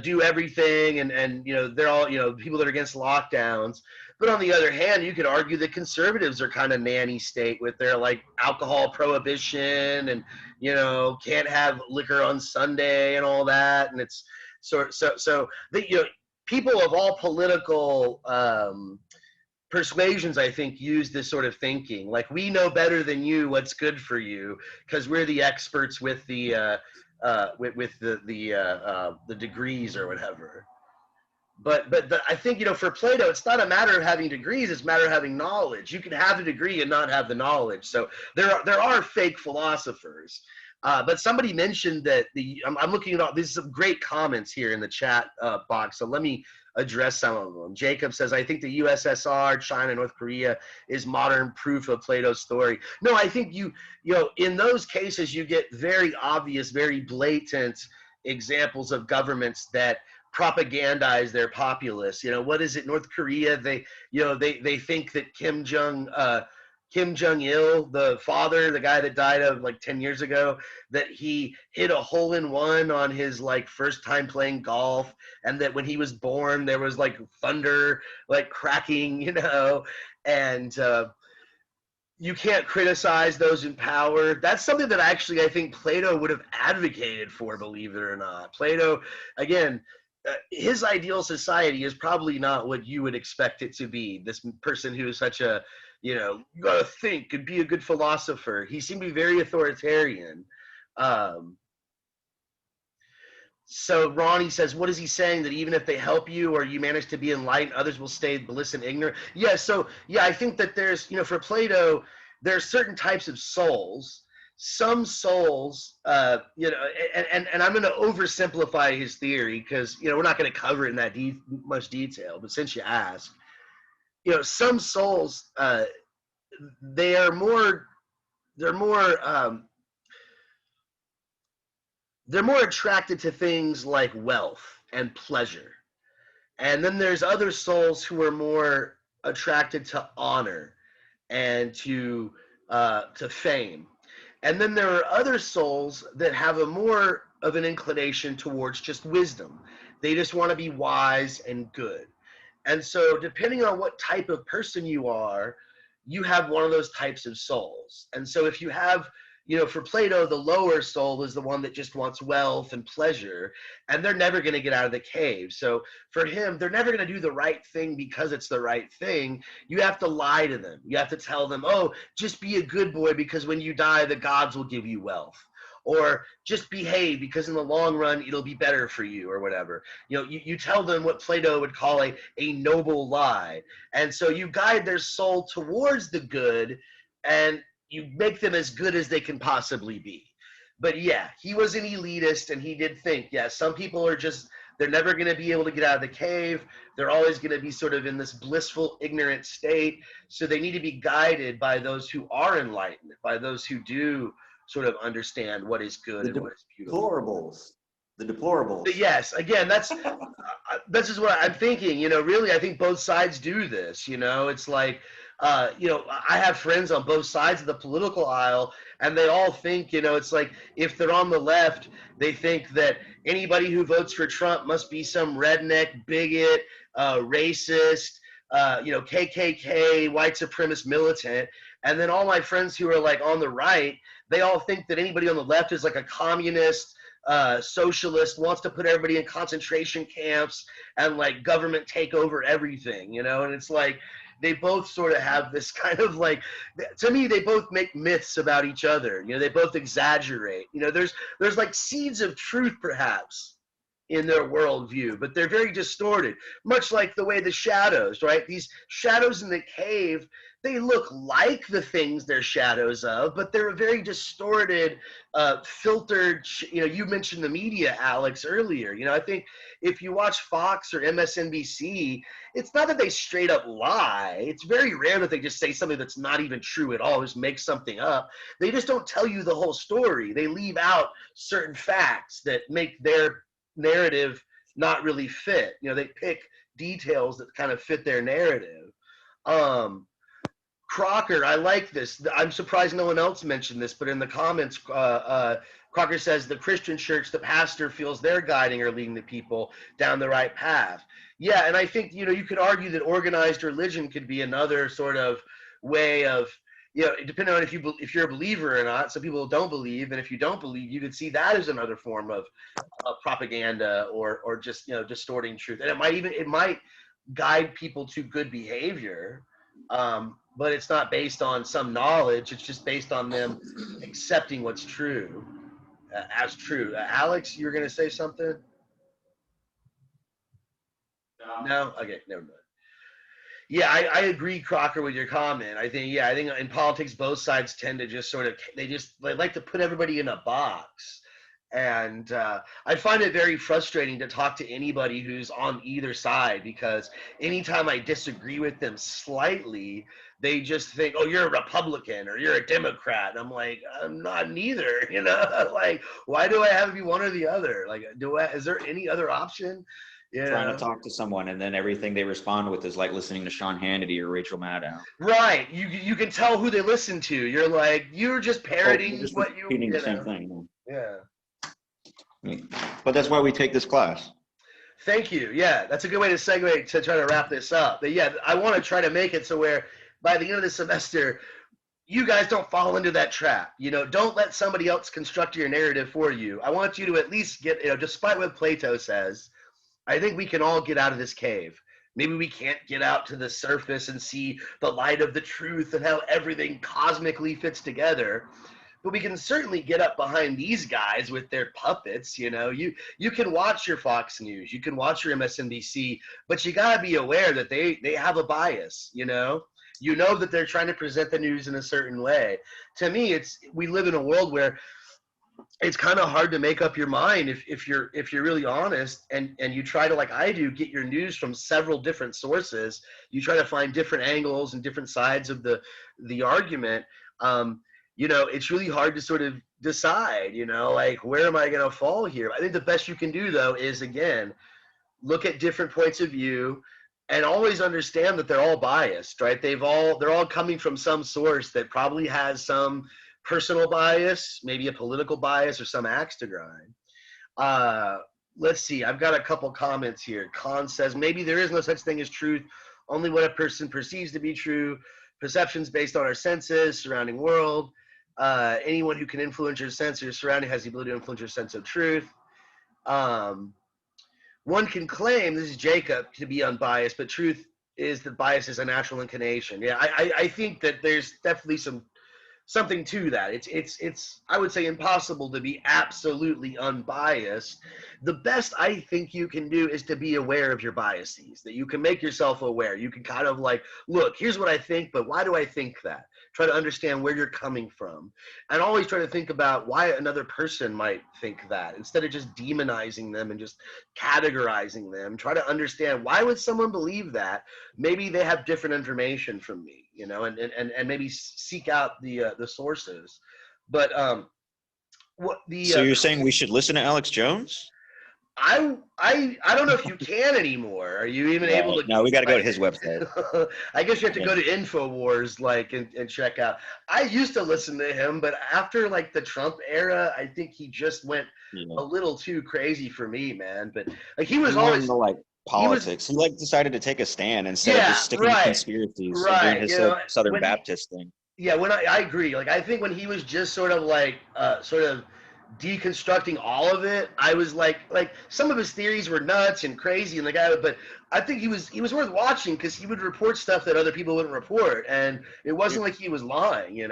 do everything, and they're all people that are against lockdowns. But on the other hand, you could argue that conservatives are kind of nanny state with their like alcohol prohibition and can't have liquor on Sunday and all that. And it's so the people of all political persuasions, I think, use this sort of thinking. Like, we know better than you what's good for you because we're the experts with the degrees or whatever. But I think for Plato, it's not a matter of having degrees; it's a matter of having knowledge. You can have a degree and not have the knowledge. So there are fake philosophers. But somebody mentioned that I'm looking at all these some great comments here in the chat box. So let me address some of them. Jacob says, I think the USSR, China, North Korea is modern proof of Plato's story. No, I think in those cases you get very obvious, very blatant examples of governments that propagandize their populace. What is it? North Korea, they think that Kim Jong-il, the father, the guy that died of like 10 years ago, that he hit a hole-in-one on his like first time playing golf, and that when he was born there was like thunder like cracking, and you can't criticize those in power. That's something that actually I think Plato would have advocated for, believe it or not. Plato, again, his ideal society is probably not what you would expect it to be. This person who is such a, you gotta think and be a good philosopher. He seemed to be very authoritarian. So Ronnie says, what is he saying? That even if they help you or you manage to be enlightened, others will stay bliss and ignorant? Yeah, so, yeah, I think that there's, for Plato, there are certain types of souls. Some souls, and I'm going to oversimplify his theory because, we're not going to cover it in that much detail, but since you ask, some souls, they're more attracted to things like wealth and pleasure. And then there's other souls who are more attracted to honor and to fame. And then there are other souls that have a more of an inclination towards just wisdom. They just want to be wise and good. And so depending on what type of person you are, you have one of those types of souls. And so if you have, for Plato, the lower soul is the one that just wants wealth and pleasure, and they're never going to get out of the cave. So for him, they're never going to do the right thing because it's the right thing. You have to lie to them. You have to tell them, oh, just be a good boy because when you die, the gods will give you wealth. Or just behave because in the long run, it'll be better for you or whatever. You tell them what Plato would call a noble lie. And so you guide their soul towards the good, and you make them as good as they can possibly be. But yeah, he was an elitist, and he did think, some people are just, they're never going to be able to get out of the cave. They're always going to be sort of in this blissful, ignorant state. So they need to be guided by those who are enlightened, by those who do sort of understand what is good and what is beautiful. The deplorables. But yes, again, that's this is what I'm thinking. Really, I think both sides do this. It's like, I have friends on both sides of the political aisle, and they all think, it's like if they're on the left, they think that anybody who votes for Trump must be some redneck, bigot, racist, KKK, white supremacist militant. And then all my friends who are like on the right, they all think that anybody on the left is like a communist, socialist, wants to put everybody in concentration camps and like government take over everything, and it's like they both sort of have this kind of like, to me, they both make myths about each other. They both exaggerate. There's like seeds of truth perhaps in their worldview, but they're very distorted, much like the way the shadows, right? These shadows in the cave, they look like the things they're shadows of, but they're a very distorted, filtered, you mentioned the media, Alex, earlier. I think if you watch Fox or MSNBC, it's not that they straight up lie. It's very rare that they just say something that's not even true at all, just make something up. They just don't tell you the whole story. They leave out certain facts that make their narrative not really fit. They pick details that kind of fit their narrative. Crocker, I like this. I'm surprised no one else mentioned this, but in the comments, Crocker says the Christian church, the pastor feels they're guiding or leading the people down the right path. Yeah, and I think, you could argue that organized religion could be another sort of way of, depending on if you're a believer or not. Some people don't believe, and if you don't believe, you could see that as another form of propaganda or just, distorting truth. And it might guide people to good behavior. But it's not based on some knowledge. It's just based on them accepting what's true as true. Alex, you were going to say something? No? Okay, never mind. Yeah, I agree, Crocker, with your comment. I think in politics, both sides tend to just sort of, they like to put everybody in a box. And I find it very frustrating to talk to anybody who's on either side, because anytime I disagree with them slightly, they just think, oh, you're a Republican or you're a Democrat. And I'm like, I'm not neither, like, why do I have to be one or the other? Like, is there any other option? Trying to talk to someone, and then everything they respond with is like listening to Sean Hannity or Rachel Maddow. Right. You can tell who they listen to. You're like, you're just parroting what you repeating the same thing. Yeah. But that's why we take this class. Thank you. Yeah, that's a good way to segue to try to wrap this up. But yeah, I want to try to make it so where by the end of the semester, you guys don't fall into that trap. Don't let somebody else construct your narrative for you. I want you to at least get, despite what Plato says, I think we can all get out of this cave. Maybe we can't get out to the surface and see the light of the truth and how everything cosmically fits together. But we can certainly get up behind these guys with their puppets. You can watch your Fox News, you can watch your MSNBC, but you got to be aware that they have a bias. That they're trying to present the news in a certain way. To me, we live in a world where it's kind of hard to make up your mind if you're really honest and you try to, like I do, get your news from several different sources. You try to find different angles and different sides of the argument. It's really hard to sort of decide, like, where am I going to fall here? I think the best you can do, though, is, again, look at different points of view and always understand that they're all biased, right? They're all coming from some source that probably has some personal bias, maybe a political bias, or some axe to grind. Let's see. I've got a couple comments here. Khan says, maybe there is no such thing as truth, only what a person perceives to be true. Perceptions based on our senses, surrounding world. Anyone who can influence your sense or your surrounding has the ability to influence your sense of truth. One can claim, this is Jacob, to be unbiased, but truth is that bias is a natural inclination. Yeah, I think that there's definitely something to that. It's I would say impossible to be absolutely unbiased. The best I think you can do is to be aware of your biases, that you can make yourself aware. You can kind of like, look, here's what I think, but why do I think that? Try to understand where you're coming from, and always try to think about why another person might think that, instead of just demonizing them and just categorizing them. Try to understand, why would someone believe that? Maybe they have different information from me, and maybe seek out the sources. But so you're saying we should listen to Alex Jones? I don't know if you can anymore. Are you even able to? No, we got to go to his website. I guess you have to go to InfoWars, and check out. I used to listen to him, but after the Trump era, I think he just went a little too crazy for me, man. But he was always politics. He decided to take a stand instead of just sticking to conspiracies and doing his Southern Baptist thing. Yeah, when I agree. I think when he was just sort of deconstructing all of it, I was like some of his theories were nuts and crazy, and but I think he was worth watching because he would report stuff that other people wouldn't report, and it wasn't like he was lying,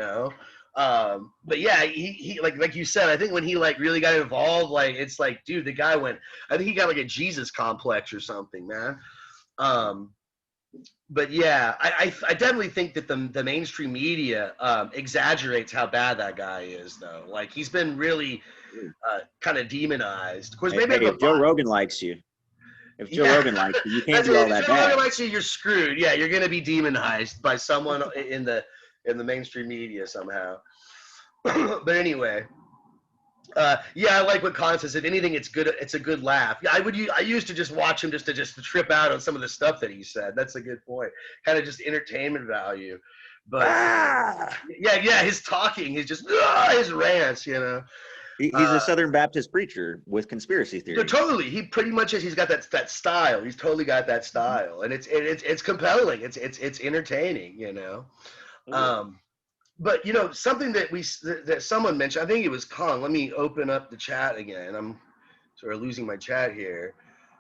but yeah, he like you said, I think when he really got involved, it's dude, the guy went, I think he got a Jesus complex or something, man. But yeah, I definitely think that the mainstream media exaggerates how bad that guy is, though. He's been really kind of demonized. Of course, maybe if Joe Rogan likes you, Rogan likes you, you can't do all that bad. If Joe Rogan likes you, you're screwed. Yeah, you're gonna be demonized by someone in the mainstream media somehow. But anyway. Yeah, I like what Khan says. If anything, it's good. It's a good laugh. Yeah, I used to just watch him just to trip out on some of the stuff that he said. That's a good point. Kind of just entertainment value. But yeah, his talking, his just his rants. He's a Southern Baptist preacher with conspiracy theories. No, totally. He pretty much is. He's got that style. He's totally got that style, and it's compelling. It's entertaining. But something that someone mentioned, I think it was Kong. Let me open up the chat again. I'm sort of losing my chat here.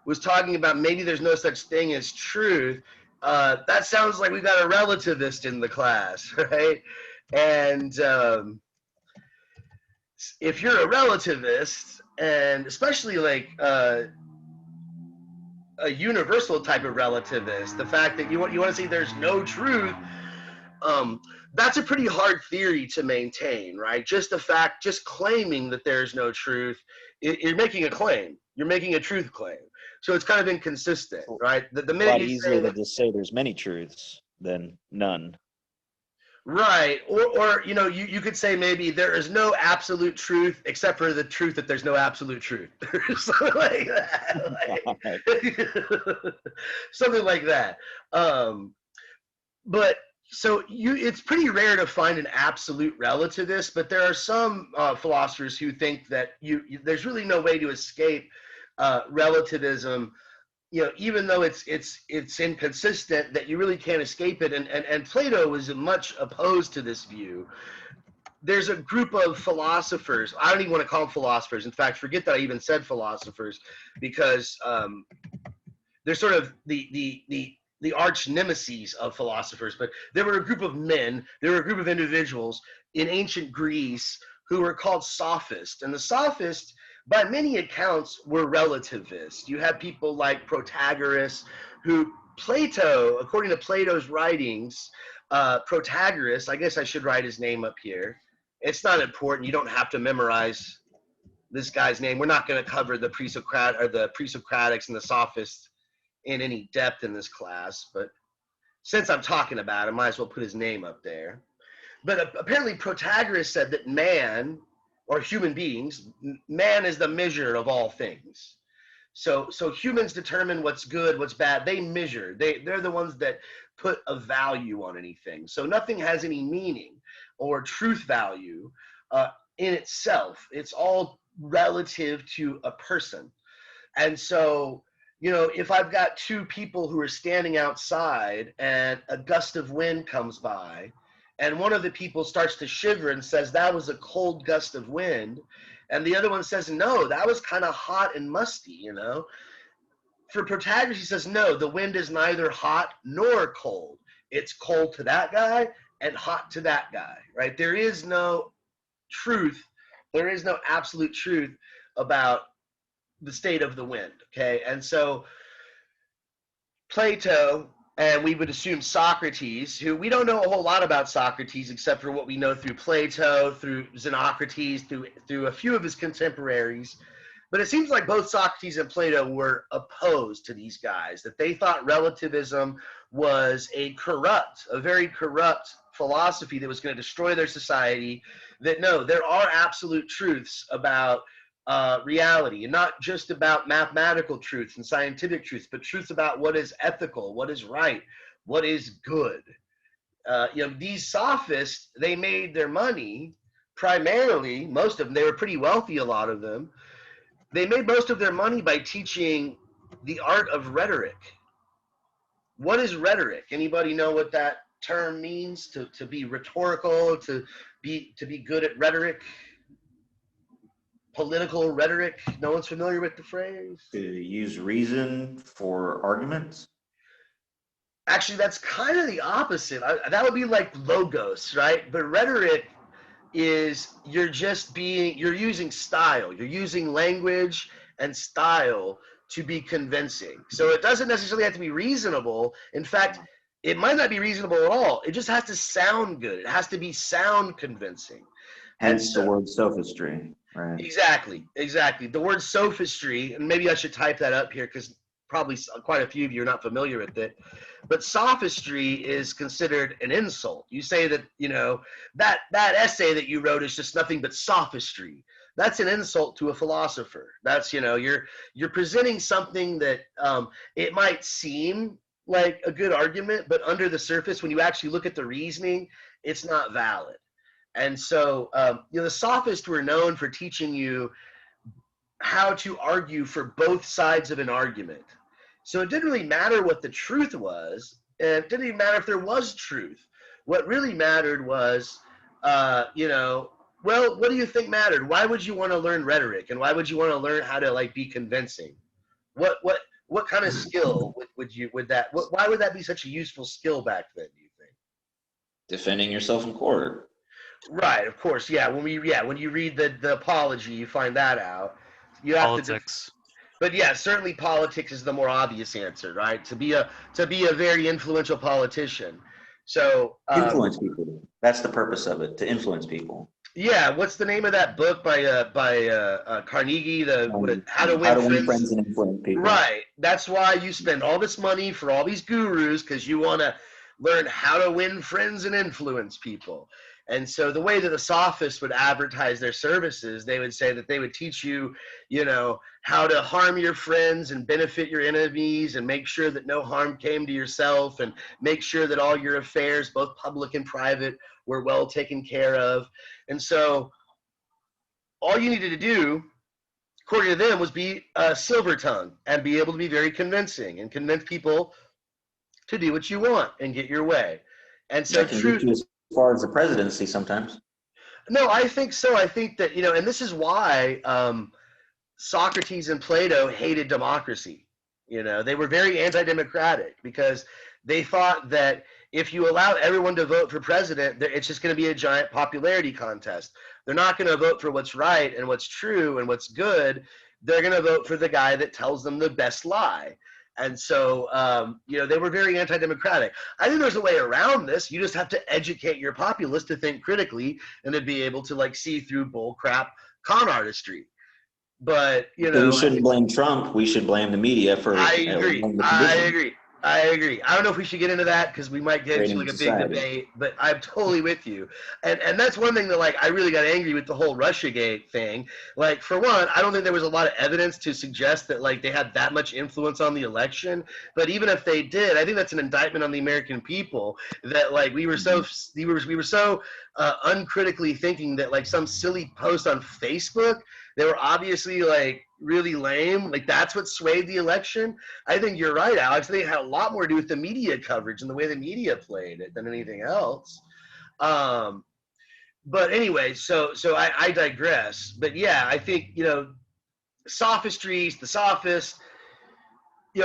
Was talking about maybe there's no such thing as truth. That sounds like we got a relativist in the class, right? And if you're a relativist, and especially a universal type of relativist, the fact that you want to say there's no truth. That's a pretty hard theory to maintain, right? Just claiming that there's no truth, you're making a claim. You're making a truth claim. So it's kind of inconsistent, right? The minute a lot easier to just say there's many truths than none. Right. Or you could say maybe there is no absolute truth except for the truth that there's no absolute truth. Something like that. Something like that. But so it's pretty rare to find an absolute relativist, but there are some philosophers who think that there's really no way to escape relativism, even though it's inconsistent, that you really can't escape it. And Plato was much opposed to this view. There's a group of philosophers. I don't even want to call them philosophers. In fact, forget that I even said philosophers, because they're sort of the arch nemesis of philosophers. But there were a group of men, there were a group of individuals in ancient Greece who were called sophists. And the sophists, by many accounts, were relativists. You have people like Protagoras, who Plato, according to Plato's writings, Protagoras, I guess I should write his name up here. It's not important. You don't have to memorize this guy's name. We're not going to cover the pre-Socratics and the sophists in any depth in this class, but since I'm talking about him, I might as well put his name up there. But apparently Protagoras said that man, or human beings, man is the measure of all things. So humans determine what's good, what's bad. They measure. They're the ones that put a value on anything. So nothing has any meaning or truth value in itself. It's all relative to a person. And so, if I've got two people who are standing outside and a gust of wind comes by, and one of the people starts to shiver and says, that was a cold gust of wind, and the other one says, no, that was kind of hot and musty, For Protagoras, he says, no, the wind is neither hot nor cold. It's cold to that guy and hot to that guy, right? There is no truth. There is no absolute truth about the state of the wind, okay? And so Plato, and we would assume Socrates, who we don't know a whole lot about Socrates except for what we know through Plato, through Xenocrates, through a few of his contemporaries. But it seems like both Socrates and Plato were opposed to these guys, that they thought relativism was a very corrupt philosophy that was going to destroy their society, that no, there are absolute truths about reality, and not just about mathematical truths and scientific truths, but truths about what is ethical, what is right, what is good. These sophists, they made their money primarily, most of them, they were pretty wealthy, a lot of them. They made most of their money by teaching the art of rhetoric. What is rhetoric? Anybody know what that term means? To be rhetorical, to be good at rhetoric? Political rhetoric? No one's familiar with the phrase? To use reason for arguments? Actually, that's kind of the opposite. That would be like logos, right? But rhetoric is you're using style. You're using language and style to be convincing. So it doesn't necessarily have to be reasonable. In fact, it might not be reasonable at all. It just has to sound good. It has to be sound convincing. Hence the word sophistry. Right. Exactly. The word sophistry, and maybe I should type that up here because probably quite a few of you are not familiar with it, but sophistry is considered an insult. You say that, that essay that you wrote is just nothing but sophistry. That's an insult to a philosopher. That's, you're presenting something that it might seem like a good argument, but under the surface, when you actually look at the reasoning, it's not valid. And so, the sophists were known for teaching you how to argue for both sides of an argument. So it didn't really matter what the truth was, and it didn't even matter if there was truth. What really mattered was, well, what do you think mattered? Why would you want to learn rhetoric, and why would you want to learn how to be convincing? What kind of skill why would that be such a useful skill back then, do you think? Defending yourself in court. Right, of course, yeah. When you read the Apology, you find that out. You have politics. But yeah, certainly politics is the more obvious answer, right? To be a very influential politician. So influence people. That's the purpose of it, to influence people. Yeah, what's the name of that book by Carnegie? How to Win Friends and Influence People. Right. That's why you spend all this money for all these gurus, because you want to learn how to win friends and influence people. And so the way that the sophists would advertise their services, they would say that they would teach you, how to harm your friends and benefit your enemies and make sure that no harm came to yourself and make sure that all your affairs, both public and private, were well taken care of. And so all you needed to do according to them, was be silver tongued and be able to be very convincing and convince people to do what you want and get your way. And so that can get you as far as the presidency sometimes. No, I think so. I think that, and this is why Socrates and Plato hated democracy. They were very anti-democratic because they thought that if you allow everyone to vote for president, it's just going to be a giant popularity contest. They're not going to vote for what's right and what's true and what's good. They're going to vote for the guy that tells them the best lie. And so, they were very anti-democratic. I think there's a way around this. You just have to educate your populace to think critically and to be able to see through bull crap con artistry. But, we shouldn't blame Trump. We should blame the media for. I agree. I don't know if we should get into that because we might get into a big debate, but I'm totally with you. And that's one thing that I really got angry with the whole Russiagate thing. For one, I don't think there was a lot of evidence to suggest that they had that much influence on the election. But even if they did, I think that's an indictment on the American people that we were so uncritically thinking that some silly post on Facebook, they were obviously really lame. That's what swayed the election. I think you're right, Alex. I think it had a lot more to do with the media coverage and the way the media played it than anything else. But anyway, so I digress. But yeah, I think, sophistries, the sophists,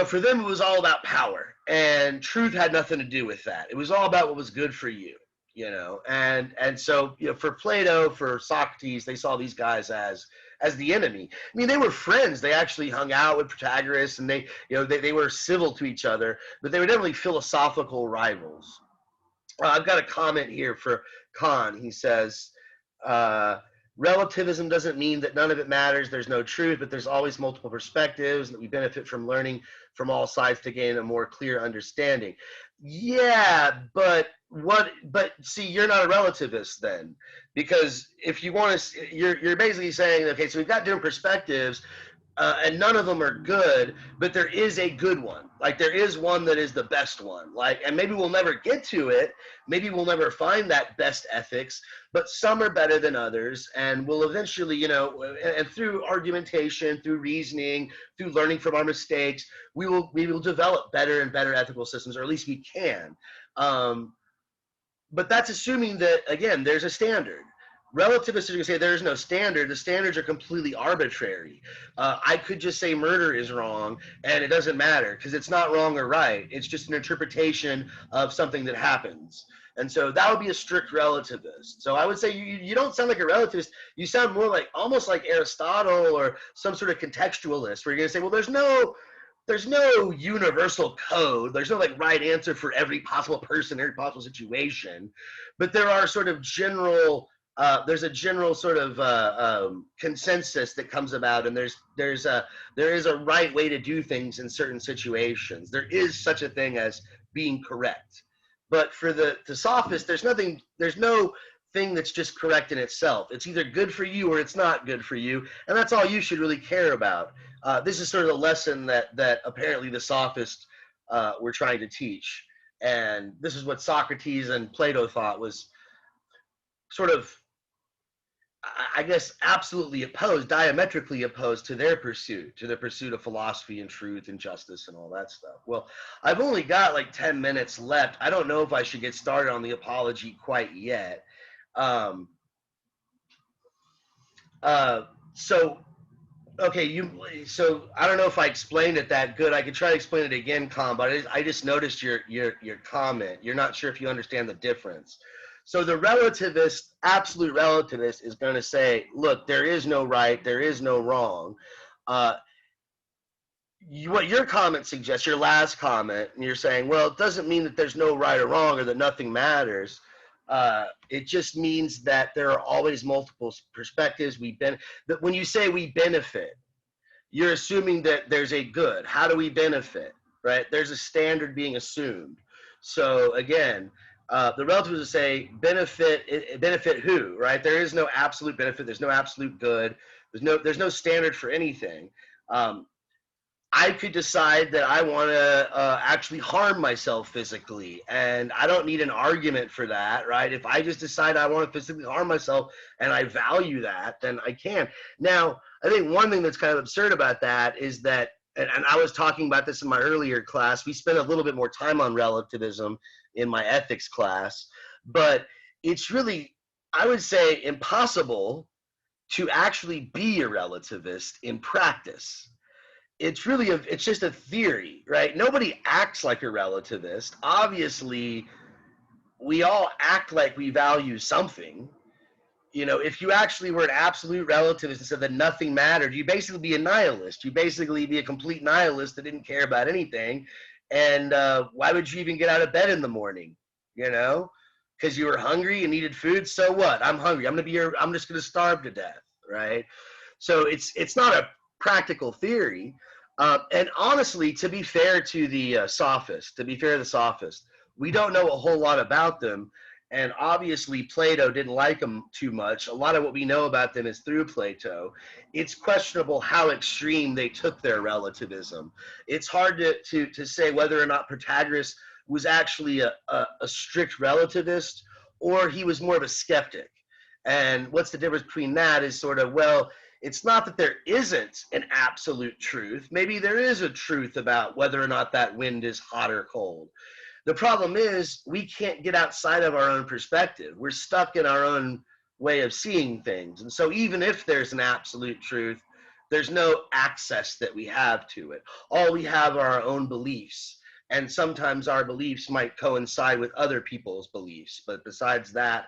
for them it was all about power, and truth had nothing to do with that. It was all about what was good for you, and so, for Plato, for Socrates, they saw these guys as the enemy. I mean, they were friends. They actually hung out with Protagoras, and they were civil to each other, but they were definitely philosophical rivals. I've got a comment here for Khan. He says, relativism doesn't mean that none of it matters. There's no truth, but there's always multiple perspectives, and that we benefit from learning from all sides to gain a more clear understanding. Yeah, but see, you're not a relativist then, because if you want to, you're basically saying, okay, so we've got different perspectives, and none of them are good, but there is a good one. There is one that is the best one. And maybe we'll never get to it. Maybe we'll never find that best ethics, but some are better than others, and we'll eventually, and through argumentation, through reasoning, through learning from our mistakes, we will develop better and better ethical systems, or at least we can. But that's assuming that, again, there's a standard. Relativists are going to say there's no standard. The standards are completely arbitrary. I could just say murder is wrong, and it doesn't matter because it's not wrong or right. It's just an interpretation of something that happens. And so that would be a strict relativist. So I would say you don't sound like a relativist. You sound more almost like Aristotle or some sort of contextualist, where you're going to say, well, there's no universal code. There's no right answer for every possible person, every possible situation. But there are sort of general, there's a general sort of consensus that comes about, and there is a right way to do things in certain situations. There is such a thing as being correct. But for the sophist, there's no thing that's just correct in itself. It's either good for you or it's not good for you, and that's all you should really care about. This is sort of a lesson that apparently the sophists were trying to teach, and this is what Socrates and Plato thought was sort of, I guess, absolutely opposed, diametrically opposed to their pursuit, of philosophy and truth and justice and all that stuff. Well, I've only got 10 minutes left. I don't know if I should get started on the apology quite yet. So I don't know if I explained it that good. I could try to explain it again, Con, but I just noticed your comment. You're not sure if you understand the difference. So the relativist, absolute relativist, is going to say, look, there is no right, there is no wrong. What your comment suggests, your last comment, and you're saying, well, it doesn't mean that there's no right or wrong or that nothing matters. It just means that there are always multiple perspectives. That when you say we benefit, you're assuming that there's a good. How do we benefit, right? There's a standard being assumed. So again, the relativists say benefit who, right? There is no absolute benefit. There's no absolute good. There's no standard for anything. I could decide that I want to actually harm myself physically, and I don't need an argument for that, right? If I just decide I want to physically harm myself and I value that, then I can. Now, I think one thing that's kind of absurd about that is that, and I was talking about this in my earlier class, we spent a little bit more time on relativism in my ethics class, but it's really, I would say, impossible to actually be a relativist in practice. It's really it's just a theory, right? Nobody acts like a relativist. Obviously, we all act like we value something. You know, if you actually were an absolute relativist and said that nothing mattered, you'd basically be a nihilist. You'd basically be a complete nihilist that didn't care about anything. And why would you even get out of bed in the morning? You know, because you were hungry and needed food. So what? I'm hungry. I'm just going to starve to death, right? So it's not a practical theory. And honestly, to be fair to the sophist, we don't know a whole lot about them. And obviously, Plato didn't like them too much. A lot of what we know about them is through Plato. It's questionable how extreme they took their relativism. It's hard to say whether or not Protagoras was actually a strict relativist or he was more of a skeptic. And what's the difference between that is sort of, well, it's not that there isn't an absolute truth. Maybe there is a truth about whether or not that wind is hot or cold. The problem is we can't get outside of our own perspective. We're stuck in our own way of seeing things. And so even if there's an absolute truth, there's no access that we have to it. All we have are our own beliefs. And sometimes our beliefs might coincide with other people's beliefs. But besides that,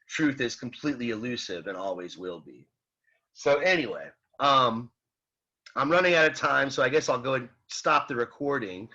truth is completely elusive and always will be. So anyway, I'm running out of time, so I guess I'll go and stop the recording.